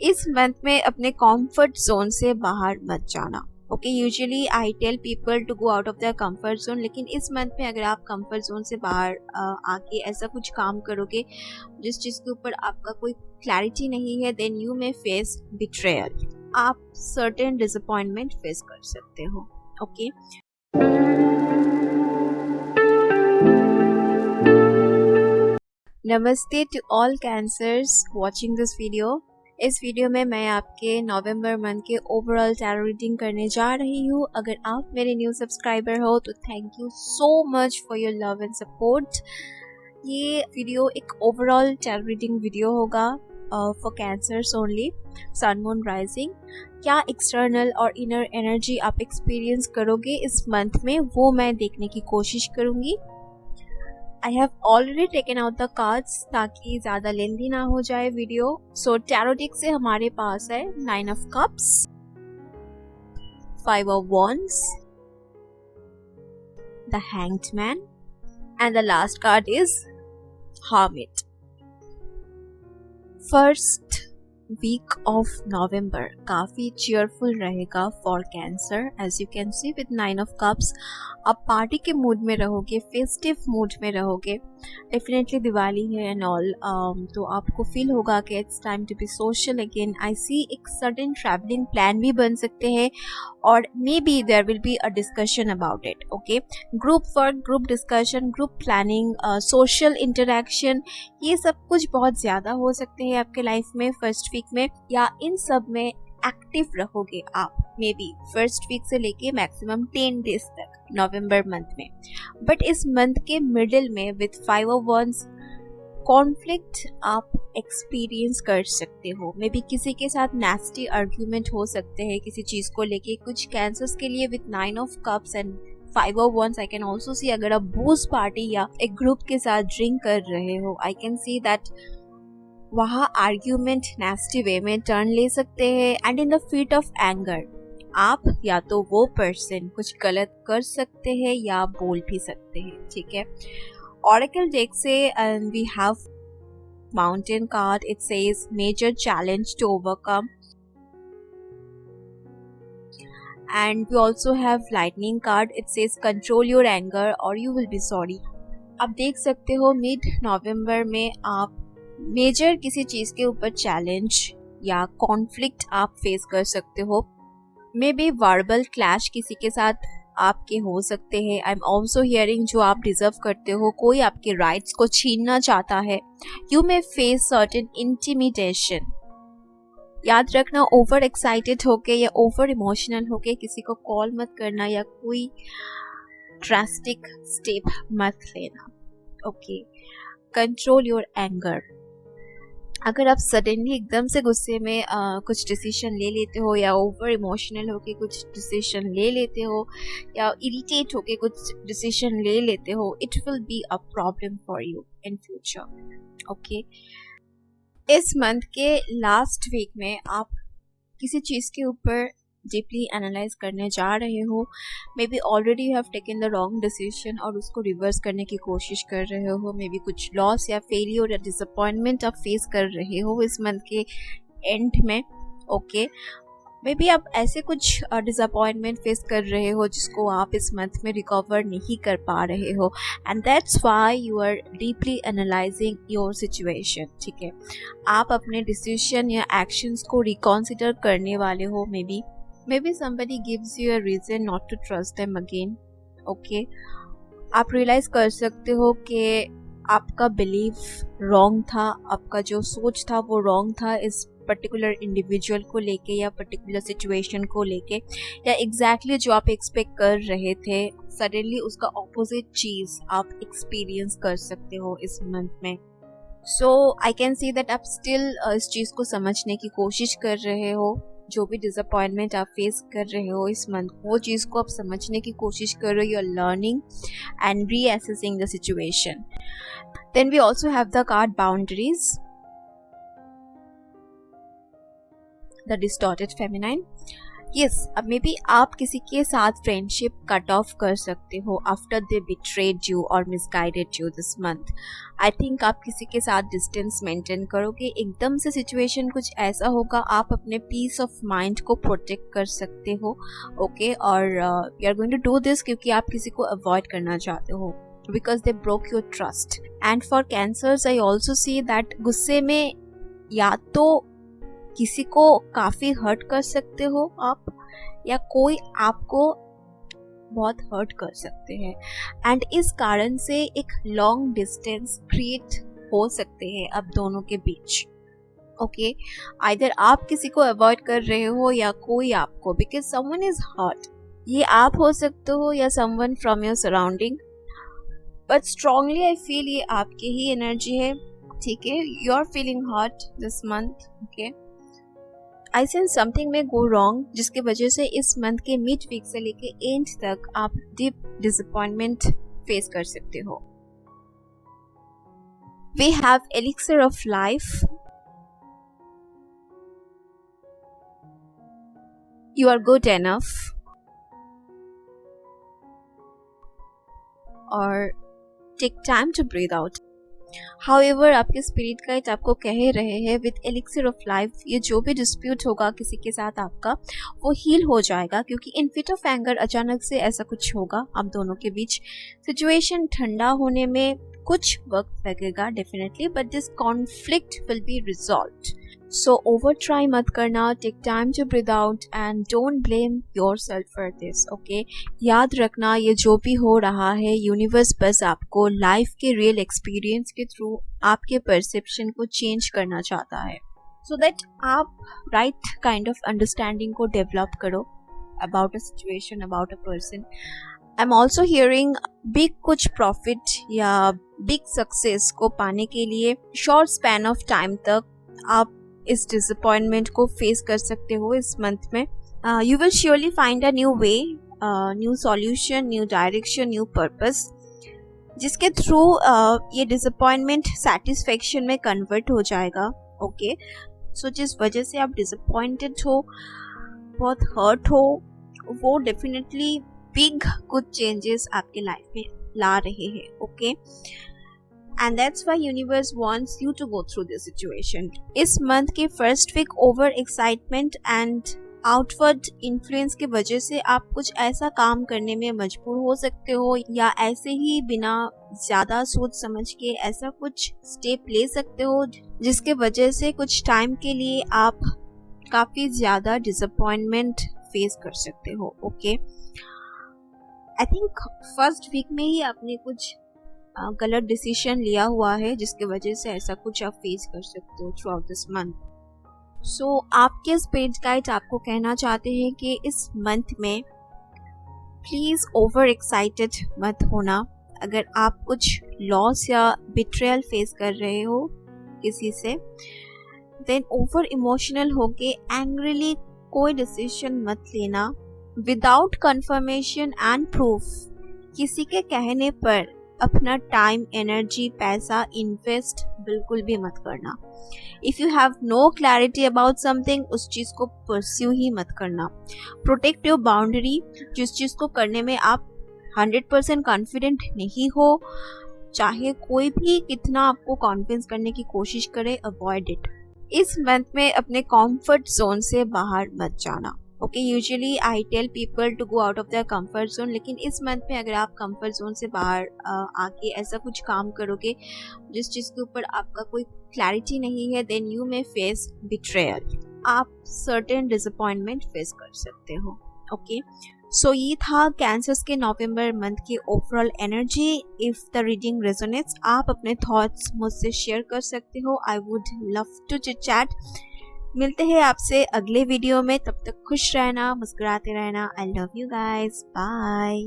इस मंथ में अपने कंफर्ट जोन से बाहर मत जाना। Okay, usually I tell people to go out of their comfort zone, लेकिन इस मंथ में अगर आप कंफर्ट जोन से बाहर आके ऐसा कुछ काम करोगे जिस चीज़ के ऊपर आपका कोई क्लैरिटी नहीं है, then you may face betrayal. आप सर्टेन डिसअपॉइंटमेंट फेस कर सकते हो। ओके, नमस्ते to all Cancers watching this video. इस वीडियो में मैं आपके नवंबर मंथ के ओवरऑल टैरो रीडिंग करने जा रही हूँ। अगर आप मेरे न्यू सब्सक्राइबर हो तो thank you so much for your love and support. ये वीडियो एक ओवरऑल टैरो रीडिंग वीडियो होगा for Cancers only. Sun moon rising, क्या एक्सटर्नल और इनर एनर्जी आप एक्सपीरियंस करोगे इस मंथ में, वो मैं देखने की कोशिश करूँगी। I have already taken out the cards ताकि ज़्यादा लेंदी ना हो जाए वीडियो। सो टैरो डेक से हमारे पास है 9 of Cups, 5 of Wands, the Hanged Man, and the last card is Hermit. First week of November काफ़ी cheerful रहेगा for Cancer. As you can see with 9 of Cups, आप पार्टी के mood में रहोगे, festive mood में रहोगे। Definitely Diwali है and all, तो आपको फील होगा कि it's time to be social again. I see एक सडन ट्रैवलिंग प्लान भी बन सकते हैं और may be there will be a discussion about it. Okay, group work, group discussion, group planning, social interaction, ये सब कुछ बहुत ज़्यादा हो सकते हैं आपके लाइफ में फर्स्ट वीक में, या इन सब में एक्टिव रहोगे आप मे बी फर्स्ट वीक से लेके मैक्सिमम 10 डेज तक नवंबर मंथ में। बट इस मंथ के मिडिल में विथ 5 of Wands कॉन्फ्लिक्ट आप एक्सपीरियंस कर सकते हो। मे बी किसी के साथ नेस्टी आर्ग्यूमेंट हो सकते हैं किसी चीज़ को लेके। कुछ कैंसर्स के लिए with 9 of Cups and 5 of Wands I can also see, अगर आप बूज पार्टी या एक ग्रुप के साथ ड्रिंक कर रहे हो, आई कैन सी दैट वहाँ आर्ग्यूमेंट नेस्टी वे में टर्न ले सकते हैं। And in the feet of anger आप या तो वो पर्सन कुछ गलत कर सकते हैं या बोल भी सकते हैं। ठीक है, ऑरेकल डेक से we have mountain card, it says major challenge to overcome, and we also have lightning card, it says control your anger और यू विल बी सॉरी। आप देख सकते हो मिड नवंबर में आप मेजर किसी चीज़ के ऊपर चैलेंज या कॉन्फ्लिक्ट आप फेस कर सकते हो। मे बी वर्बल क्लैश किसी के साथ आपके हो सकते हैं। आई एम ऑल्सो हियरिंग जो आप डिजर्व करते हो, कोई आपके राइट्स को छीनना चाहता है। You may face certain intimidation. याद रखना, ओवर एक्साइटेड होके या ओवर इमोशनल होके किसी को कॉल मत करना या कोई ड्रास्टिक स्टेप मत लेना। Okay, control your anger. अगर आप सडनली एकदम से गुस्से में कुछ डिसीजन ले लेते हो या ओवर इमोशनल होके कुछ डिसीजन ले लेते हो या इरिटेट होके कुछ डिसीजन ले लेते हो, it will be a problem for you in future. Okay, इस मंथ के लास्ट वीक में आप किसी चीज़ के ऊपर डीपली एनालाइज करने जा रहे हो। May be already you have taken the wrong decision और उसको रिवर्स करने की कोशिश कर रहे हो। मे बी कुछ लॉस या फेलियर या डिसअपॉइंटमेंट आप फेस कर रहे हो इस मंथ के एंड में। ओके, मे बी आप ऐसे कुछ डिसअपॉइंटमेंट फेस कर रहे हो जिसको आप इस मंथ में रिकवर नहीं कर पा रहे हो, and that's why you are deeply analysing your situation. ठीक है, आप अपने डिसीजन या एक्शंस को रिकॉन्सिडर करने वाले हो। May be somebody gives you a reason not to trust them again. Okay, आप रियलाइज कर सकते हो कि आपका बिलीफ रॉन्ग था, आपका जो सोच था वो रॉन्ग था इस पर्टिकुलर इंडिविजुअल को लेके या पर्टिकुलर सिचुएशन को लेके, या एग्जैक्टली जो आप एक्सपेक्ट कर रहे थे सडनली उसका ऑपोजिट चीज़ आप एक्सपीरियंस कर सकते हो इस मंथ में। सो आई कैन सी दैट आप स्टिल इस चीज़ को समझने की कोशिश कर रहे हो। जो भी डिसअपॉइंटमेंट आप फेस कर रहे हो इस मंथ, वो चीज़ को आप समझने की कोशिश कर रहे हो। You are learning and reassessing the situation. Then we also have the card boundaries, the distorted feminine. Yes, अब मे बी आप किसी के साथ फ्रेंडशिप कट ऑफ कर सकते हो आफ्टर दे बिट्रेड यू और misguided you this month. I think आप किसी के साथ डिस्टेंस मेंटेन करोगे। एकदम से सिचुएशन कुछ ऐसा होगा, आप अपने पीस ऑफ माइंड को प्रोटेक्ट कर सकते हो। ओके, और you are going to do this क्योंकि आप किसी को अवॉइड करना चाहते हो because they broke your trust. And for Cancers I also see that गुस्से में या तो किसी को काफी हर्ट कर सकते हो आप, या कोई आपको बहुत हर्ट कर सकते हैं, एंड इस कारण से एक लॉन्ग डिस्टेंस क्रिएट हो सकते हैं अब दोनों के बीच। ओके, आइदर आप किसी को अवॉइड कर रहे हो या कोई आपको, बिकॉज समवन इज हर्ट। ये आप हो सकते हो या someone from your surrounding, but strongly I feel ये आपकी ही एनर्जी है। ठीक है, you are feeling hurt this month. Okay, I sense something में गो रॉन्ग जिसकी वजह से इस मंथ के मिड वीक से लेके एंड तक आप डीप डिसअपॉइंटमेंट फेस कर सकते हो। We have elixir of life. You are good enough. और take time to breathe out. However आपके स्पिरिट गाइड आपको कह रहे हैं विद एलिक्सर ऑफ लाइफ, ये जो भी डिस्प्यूट होगा किसी के साथ आपका, वो हील हो जाएगा, क्योंकि इन फिट ऑफ एंगर अचानक से ऐसा कुछ होगा आप दोनों के बीच। सिचुएशन ठंडा होने में कुछ वक्त लगेगा definitely, but this conflict will be resolved. So over try मत करना, take time to breathe out and don't blame yourself for this. Okay, याद रखना ये जो भी हो रहा है यूनिवर्स बस आपको लाइफ के रियल एक्सपीरियंस के थ्रू आपके परसेप्शन को चेंज करना चाहता है, सो दैट आप राइट काइंड ऑफ अंडरस्टैंडिंग को डेवलप करो about a situation, about a person. I am also hearing big कुछ प्रॉफिट या बिग सक्सेस को पाने के लिए शॉर्ट स्पैन ऑफ टाइम तक आप इस डिसअपॉइंटमेंट को फेस कर सकते हो इस मंथ में। You will surely find a new way, new solution, new direction, new purpose, जिसके थ्रू ये डिसअपॉइंटमेंट सेटिस्फेक्शन में कन्वर्ट हो जाएगा। ओके, सो जिस वजह से आप डिसअपॉइंटेड हो, बहुत हर्ट हो, वो डेफिनेटली बिग कुछ चेंजेस आपके लाइफ में ला रहे हैं। Okay, and that's why universe wants you to go through this situation. इस मंथ के first week over excitement and outward influence की वजह से आप कुछ ऐसा काम करने में मजबूर हो सकते हो, या ऐसे ही बिना ज्यादा सोच समझ के ऐसा कुछ स्टेप ले सकते हो जिसके वजह से कुछ टाइम के लिए आप काफी ज्यादा डिसअपॉइंटमेंट फेस कर सकते हो। Okay, I think first week में ही आपने कुछ गलत डिसीजन लिया हुआ है जिसके वजह से ऐसा कुछ आप फेस कर सकते हो थ्रू आउट दिस मंथ। सो आपके स्पिरिट गाइड आपको कहना चाहते हैं कि इस मंथ में प्लीज ओवर एक्साइटेड मत होना। अगर आप कुछ लॉस या बिट्रेयल फेस कर रहे हो किसी से, देन ओवर इमोशनल होके एंग्रीली कोई डिसीजन मत लेना विदाउट कंफर्मेशन एंड प्रूफ। किसी के कहने पर अपना टाइम, एनर्जी, पैसा इन्वेस्ट बिल्कुल भी मत करना। If you have no clarity about something, उस चीज को परस्यू ही मत करना। Protect your boundary. जिस चीज को करने में आप 100% कॉन्फिडेंट नहीं हो, चाहे कोई भी कितना आपको कॉन्विंस करने की कोशिश करे, अवॉइड इट। इस मंथ में अपने कंफर्ट जोन से बाहर मत जाना। Okay, usually I tell people to go out of their comfort zone, लेकिन इस मंथ में अगर आप कंफर्ट जोन से बाहर आके ऐसा कुछ काम करोगे जिस चीज के ऊपर आपका कोई क्लैरिटी नहीं है, then you may face betrayal. आप सर्टेन डिसअपॉइंटमेंट फेस कर सकते हो। ओके, सो ये था कैंसर्स के नवंबर मंथ की overall energy. If the reading resonates, आप अपने थॉट्स मुझसे शेयर कर सकते हो। I would love to chit chat. मिलते हैं आपसे अगले वीडियो में, तब तक खुश रहना, मुस्कुराते रहना। I love you guys, bye.